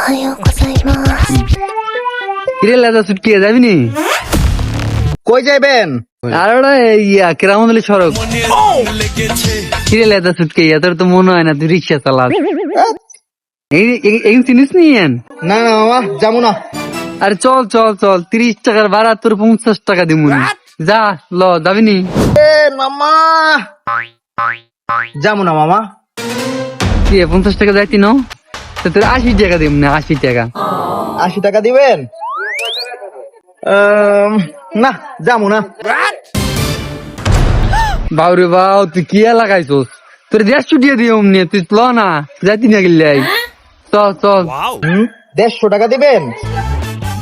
はようございます。কিরে লেজা ছুটকি যাবি নি? কই যাইবেন? আর ওটা ইয়া কেরামতলি সড়ক। কিরে লেজা ছুটকি তোর তো মনে হয় না তুই রিক্সা চালাস। এই চিনিস নি? না না মামা যাবো না। আরে চল চল চল, 30 টাকার ভাড়া তোর 50 টাকা দিমু। যা ল যাবি নি? মামা যাবো না মামা। কি 50 টাকা যাইতি নাও? তোর 80 টাকা দিম না, 80 টাকা। 80 টাকা দিবেন? না যাবো না। বাউরে বাউ, তুই কি লাগাইছস? তোর 150 দিয়ে দিও নি, তুই ল না যাইতি না গেলাই। চল চল। 150 টাকা দিবেন?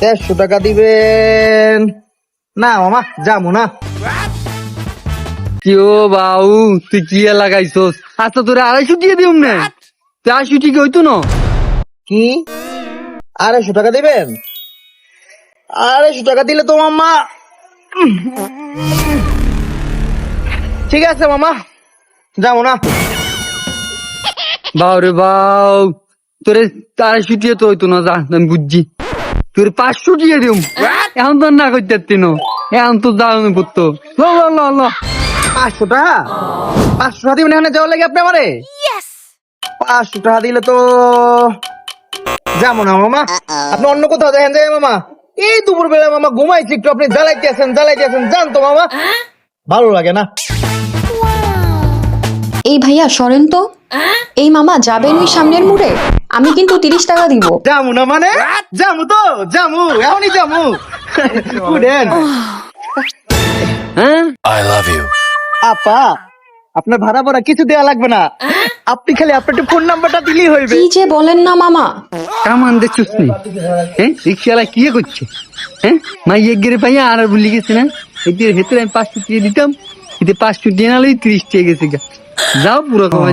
150 টাকা দিবেন? না মামা যাবো না। কি ও বাউ, তুই কি লাগাইছস? আচ্ছা তোর 250 দিয়ে দিম না, তুই 80 ঠিক হইতো না। কি 250 টাকা দিবেন? 250 টাকা দিলে তো মামা ঠিক আছে মামা যাবো না। বাউরে বাউ, তোরে 250 দিয়ে তো হইতো না, যা আমি বুঝছি। তোর 500 দিয়ে দিম, এখন তো না করতে পারতি না, এখন তো যাও নি করতো। ল ল ল ল। 500 টাকা? 500 টাকা দিবেন এখানে যাওয়ার লাগে আপনি আমারে? 500 টাকা দিলে তো যাবো না মামা। আপনি অন্য কোথাও দেখেন যাই মামা। এই দুপুর বেলা মামা ঘুমাইছি একটু, আপনি জ্বালাইতে আছেন জান তো মামা, ভালো লাগে না। এই ভাইয়া সরেন তো। এই মামা যাবেন ওই সামনের মোড়ে? আমি কিন্তু 30 টাকা দিব। যামু না মানে? যামু তো যামু, এখনই যামু। উঠেন। হ্যাঁ আপা আপনার ভাড়া ভাড়া কিছু দেওয়া লাগবে না, আপনি খালি আপনার একটু ফোন নাম্বারটা দিলেই হইবে। কি যে বলেন না মামা। কামান দেখছিস নি? হ্যাঁ রিক্সাওয়ালা কি করছে? হ্যাঁ মাইয়ে গেরে পাইয়া আর ভুলি গেছে না? এদের ভেতরে আমি 500 দিয়ে দিতাম, এতে 500 দিয়ে নালেই 30 টাকা গেছে। যাও পুরো কমাই।